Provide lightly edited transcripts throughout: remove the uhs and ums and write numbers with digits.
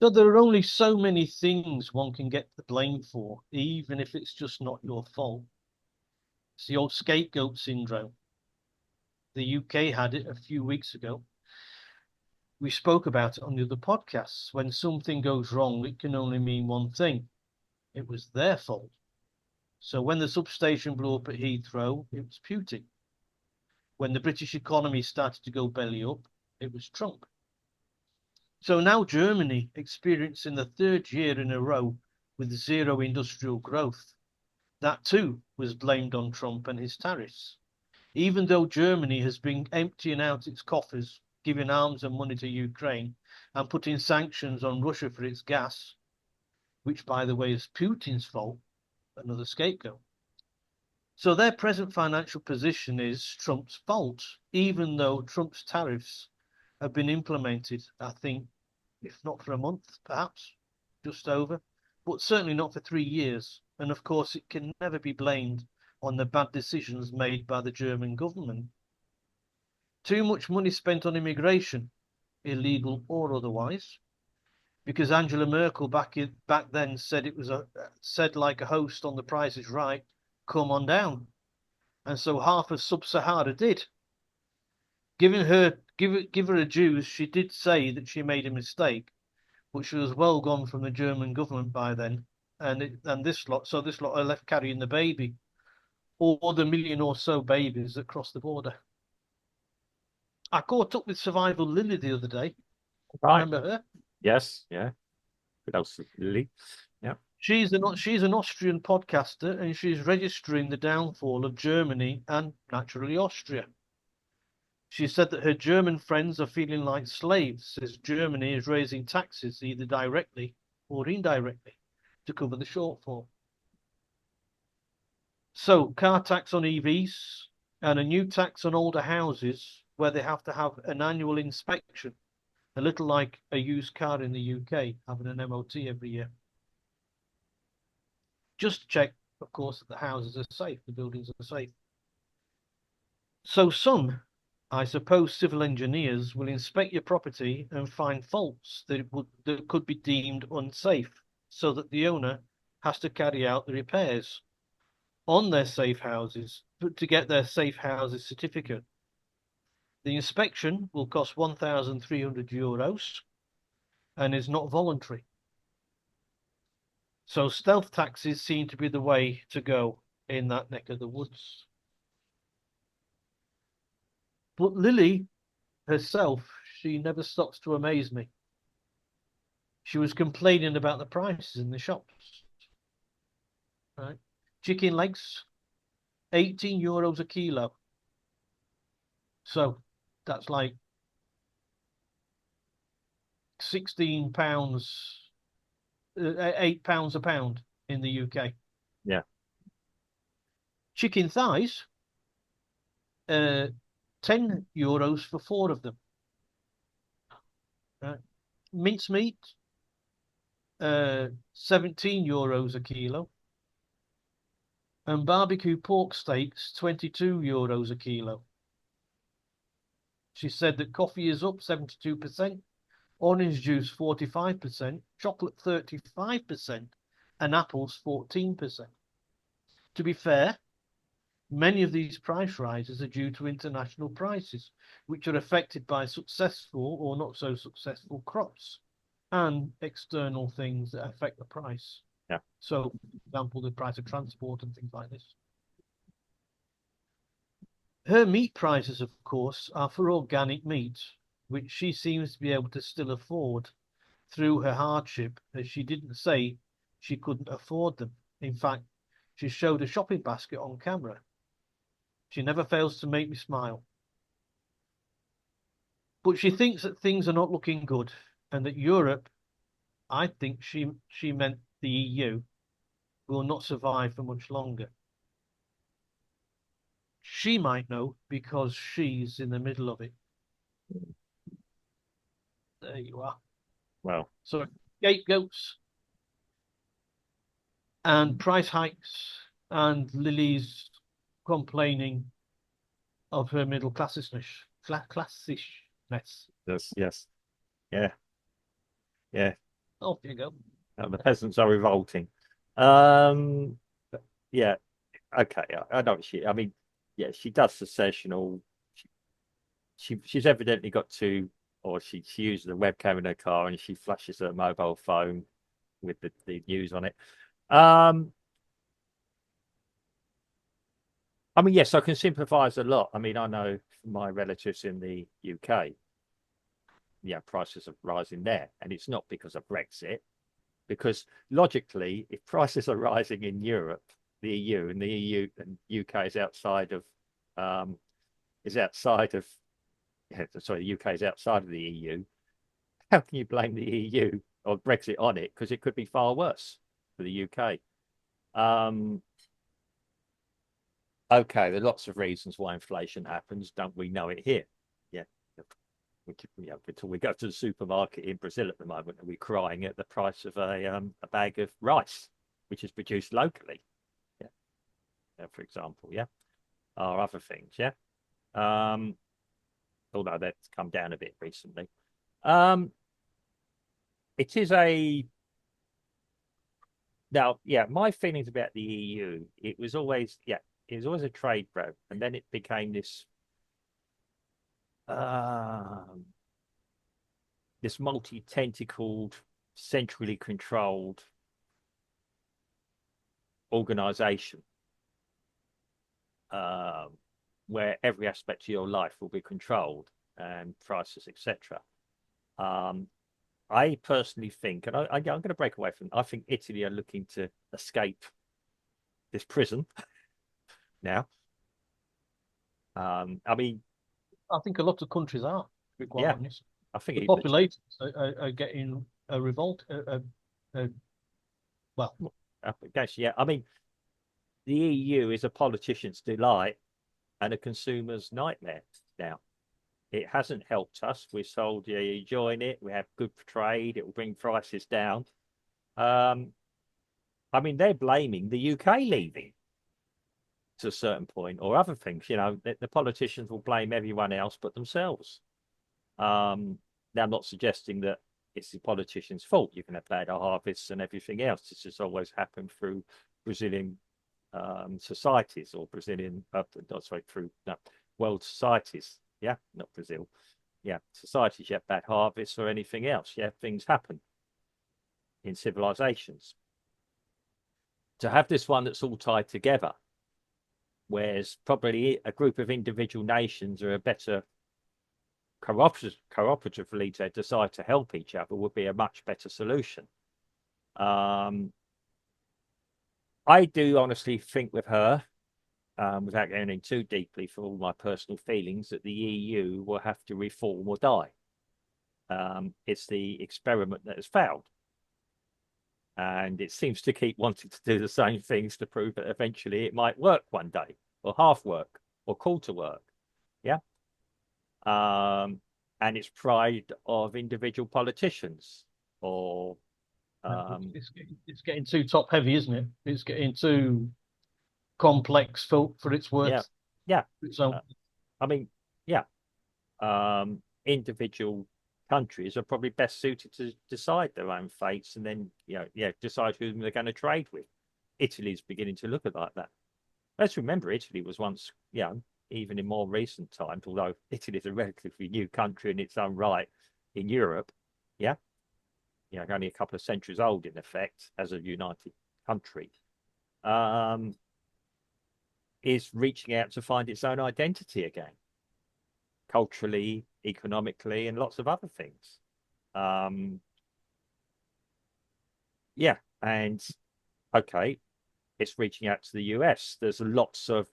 So there are only so many things one can get the blame for, even if it's just not your fault. It's the old scapegoat syndrome. The UK had it a few weeks ago. We spoke about it on the other podcasts. When something goes wrong, it can only mean one thing. It was their fault. So when the substation blew up at Heathrow, it was Putin. When the British economy started to go belly up, it was Trump. So now Germany experiencing the third year in a row with zero industrial growth. That too was blamed on Trump and his tariffs. Even though Germany has been emptying out its coffers, giving arms and money to Ukraine, and putting sanctions on Russia for its gas, which, by the way, is Putin's fault, another scapegoat. So their present financial position is Trump's fault, even though Trump's tariffs have been implemented, I think, if not for a month, perhaps, just over, but certainly not for 3 years. And of course, it can never be blamed on the bad decisions made by the German government. Too much money spent on immigration, illegal or otherwise, because Angela Merkel back then said it was said like a host on The Price is Right, come on down, and so half of Sub-Sahara did. Give her a dues, she did say that she made a mistake, but she was well gone from the German government by then, and this lot are left carrying the baby, or the million or so babies that cross the border. I caught up with Survival Lily the other day. Right. Remember her? Yes. Yeah. Good old Lily. Yeah. She's an Austrian podcaster, and she's registering the downfall of Germany and naturally Austria. She said that her German friends are feeling like slaves as Germany is raising taxes either directly or indirectly to cover the shortfall. So, car tax on EVs and a new tax on older houses where they have to have an annual inspection, a little like a used car in the UK having an MOT every year. Just to check, of course, that the houses are safe, the buildings are safe. So some, I suppose, civil engineers will inspect your property and find faults that could be deemed unsafe, so that the owner has to carry out the repairs on their safe houses to get their safe houses certificate. The inspection will cost €1,300 and is not voluntary. So stealth taxes seem to be the way to go in that neck of the woods. But Lily herself, she never stops to amaze me. She was complaining about the prices in the shops. Right? Chicken legs, €18 a kilo. So that's like £16, £8 a pound in the UK. Yeah. Chicken thighs, €10 for four of them. Right? Mincemeat, €17 a kilo. And barbecue pork steaks, €22 a kilo. She said that coffee is up 72%, orange juice 45%, chocolate 35%, and apples 14%. To be fair, many of these price rises are due to international prices, which are affected by successful or not so successful crops and external things that affect the price. Yeah. So, for example, the price of transport and things like this. Her meat prices, of course, are for organic meat, which she seems to be able to still afford through her hardship, as she didn't say she couldn't afford them. In fact, she showed a shopping basket on camera. She never fails to make me smile. But she thinks that things are not looking good and that Europe, I think she meant the EU, will not survive for much longer. She might know because she's in the middle of it. There you are. Well. So scapegoats and price hikes and Lily's complaining of her middle classishness. Classishness. Yes. Yes. Yeah. Yeah. Off you go. The peasants are revolting. Um, yeah, okay, I know what she. I mean, yeah, she does secessional. She's evidently got to, or she uses a webcam in her car and she flashes her mobile phone with the news on it. Um, I mean, yes, I can sympathise a lot. I mean, I know my relatives in the UK, yeah, prices are rising there, and it's not because of Brexit. Because logically, if prices are rising in Europe, the EU, and the EU and UK um, is outside of, yeah, sorry, the UK is outside of the EU. How can you blame the EU or Brexit on it? Because it could be far worse for the UK. Um, okay, there are lots of reasons why inflation happens. Don't we know it here? Yeah. Until we go to the supermarket in Brazil at the moment, and we're crying at the price of a bag of rice, which is produced locally. Yeah, for example, yeah, or other things, yeah. Um, Although that's come down a bit recently. Um, it is a Now, yeah. My feelings about the EU, it was always, yeah, it was always a trade grab, and then it became um, this multi-tentacled, centrally controlled organization, um, where every aspect of your life will be controlled and prices, etc. Um, I personally think, and I'm going to break away from. I think Italy are looking to escape this prison now. I mean, I think a lot of countries are, to be quite yeah, honest. I think The it, populations are getting a revolt. Well, I guess, yeah. I mean, the EU is a politician's delight and a consumer's nightmare now. It hasn't helped us. We're told, yeah, you join it, we have good trade, it will bring prices down. Um, I mean, they're blaming the UK leaving to a certain point, or other things. The politicians will blame everyone else but themselves. Now, I'm not suggesting that it's the politicians' fault. You can have bad harvests and everything else. This has always happened through Brazilian societies, or Brazilian, sorry, through no, world societies. Yeah, not Brazil. Yeah, societies. You have bad harvests or anything else. Yeah, things happen in civilizations. To have this one that's all tied together, whereas probably a group of individual nations are a better cooperatively to decide to help each other, would be a much better solution. Um, I do honestly think with her, without going in too deeply for all my personal feelings, that the EU will have to reform or die. It's the experiment that has failed. And it seems to keep wanting to do the same things to prove that eventually it might work one day, or half work, or quarter work. Yeah. Um, and it's pride of individual politicians, or no, um, it's getting too top heavy, isn't it? It's getting too complex for its yeah, worth. yeah. So Uh, I mean, yeah. Individual countries are probably best suited to decide their own fates, and then, yeah, decide whom they're going to trade with. Italy's beginning to look at like that. Let's remember, Italy was once, even in more recent times, although Italy is a relatively new country in its own right in Europe. Yeah, only a couple of centuries old in effect as a united country. Um, is reaching out to find its own identity again, culturally, economically, and lots of other things. Um, yeah, and okay, it's reaching out to the US. There's lots of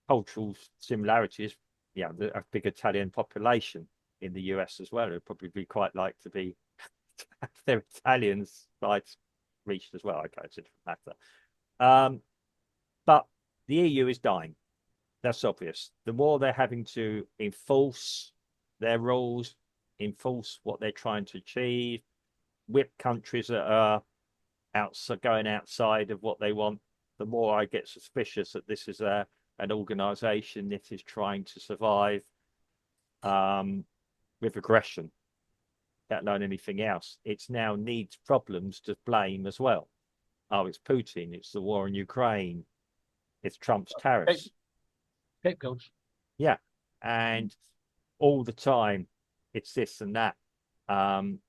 cultural similarities. Yeah, a big Italian population in the US as well. It'd probably be quite like to be their Italian sides reached as well. Okay, it's a different matter. But the EU is dying. That's obvious. The more they're having to enforce their rules, enforce what they're trying to achieve, whip countries that are going outside of what they want, the more I get suspicious that this is an organization that is trying to survive, um, with aggression. let alone anything else. It's now needs problems to blame as well. Oh, it's Putin, it's the war in Ukraine, it's Trump's tariffs. Scapegoats. Yeah. And all the time it's this and that. Um,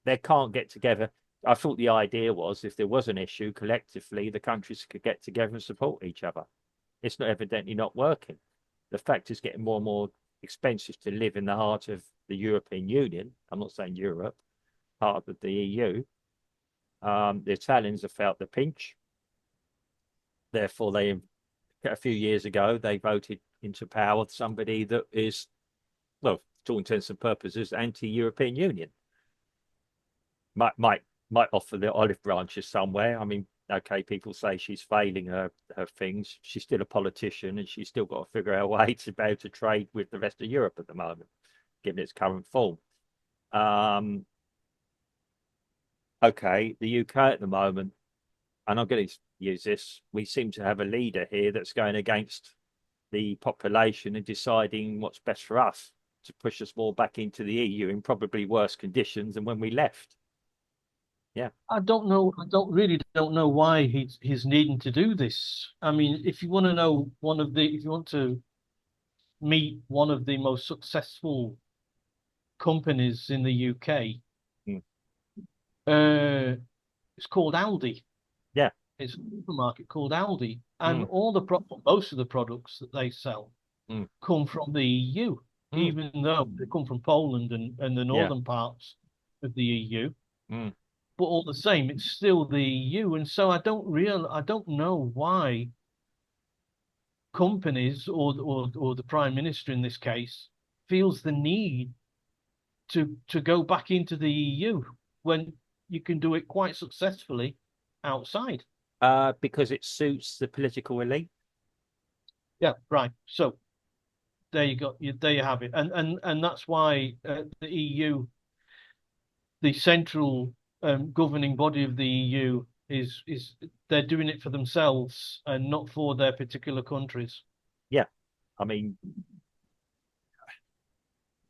they can't get together. I thought the idea was if there was an issue collectively, the countries could get together and support each other. It's not evidently not working. The fact is getting more and more expensive to live in the heart of the European Union. I'm not saying Europe, part of the EU. The Italians have felt the pinch. Therefore, a few years ago, they voted into power somebody that is, well, to all intents and purposes, anti-European Union. Might offer the olive branches somewhere. I mean, okay, people say she's failing her things. She's still a politician, and she's still got to figure out a way to be able to trade with the rest of Europe at the moment, given its current form. Okay, the UK at the moment, and I'm going to use this. We seem to have a leader here that's going against the population and deciding what's best for us to push us more back into the EU in probably worse conditions than when we left. Yeah. I don't know. I don't know why he's needing to do this. I mean, if you want to know if you want to meet one of the most successful companies in the UK, Mm. it's called Aldi. Yeah. It's a supermarket called Aldi, and Mm. all the most of the products that they sell Mm. come from the EU, Mm. even though they come from Poland and the Yeah. northern parts of the EU. Mm. But all the same, it's still the EU, and so I don't know why companies or the prime minister in this case feels the need to go back into the EU when you can do it quite successfully outside. Because it suits the political elite. Yeah, right. So there you go. There you have it, and that's why the EU, the central governing body of the EU, is they're doing it for themselves and not for their particular countries. Yeah. I mean,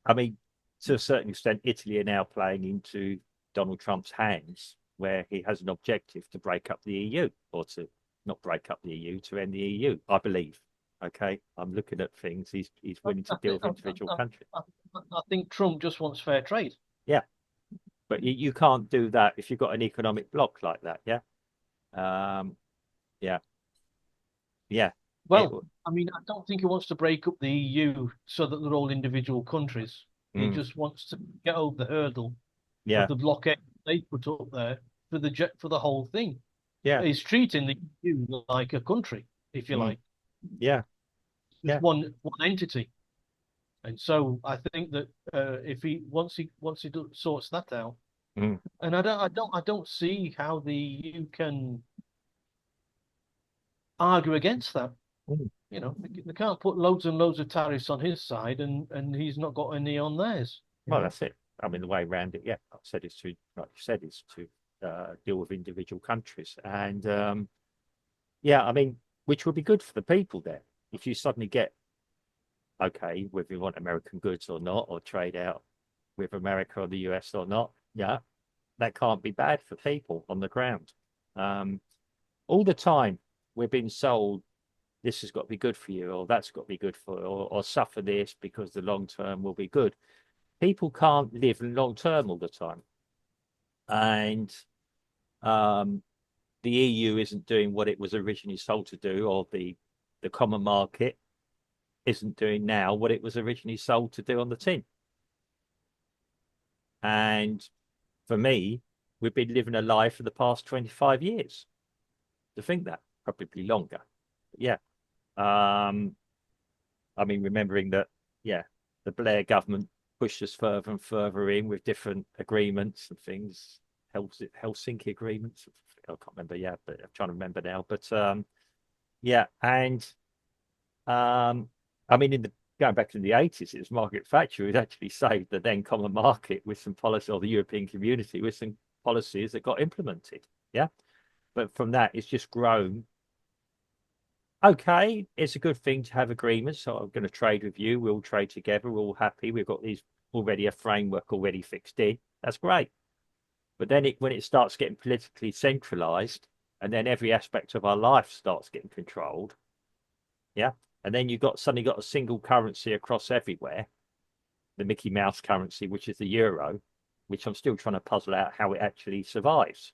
I mean, to a certain extent, Italy are now playing into Donald Trump's hands, where he has an objective to break up the EU, or to not break up the EU, to end the EU, I believe. Okay, I'm looking at things. He's willing to I deal think with individual countries. I think Trump just wants fair trade. Yeah, but you can't do that if you've got an economic bloc like that. Yeah, um, yeah, yeah. It, Well, I mean, I don't think he wants to break up the EU so that they're all individual countries. He mm, just wants to get over the hurdle of yeah, the blockade they put up there for the whole thing. yeah, He's treating the EU like a country, if you mm, like, yeah, just yeah, one entity. And so I think that if he sorts that out, mm, and I don't see how the EU can argue against that. mm. You know, they can't put loads and loads of tariffs on his side, and he's not got any on theirs. You Well, know, that's it. I mean, the way around it, yeah, I've said it's to, like you said, is to deal with individual countries. And yeah, I mean, which would be good for the people there. If you suddenly get, okay, whether you want American goods or not, or trade out with America or the US or not, yeah, that can't be bad for people on the ground. Um, all the time, we're being sold this has got to be good for you, or that's got to be good for, or suffer this because the long term will be good. People can't live long term all the time. And um, the EU isn't doing what it was originally sold to do, or the common market isn't doing now what it was originally sold to do on the tin. And for me, we've been living a lie for the past 25 years. To think that, probably longer. But yeah. Um, I mean, remembering that, yeah, the Blair government pushed us further and further in with different agreements and things. Helsinki agreements? I can't remember. Yeah, but I'm trying to remember now. But yeah, and um, I mean, in the going back to the 80s, it was Margaret Thatcher who actually saved the then common market with some policy, or the European community with some policies that got implemented. Yeah, but from that, it's just grown. Okay, it's a good thing to have agreements. So I'm going to trade with you. We'll trade together. We're all happy. We've got these already a framework already fixed in. That's great. But then when it starts getting politically centralized, and then every aspect of our life starts getting controlled, yeah. And then you've got suddenly got a single currency across everywhere, the Mickey Mouse currency, which is the euro, which I'm still trying to puzzle out how it actually survives.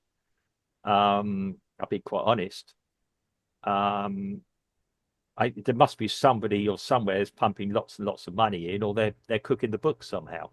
I'll be quite honest. Um, there must be somebody or somewhere is pumping lots and lots of money in, or they're cooking the books somehow.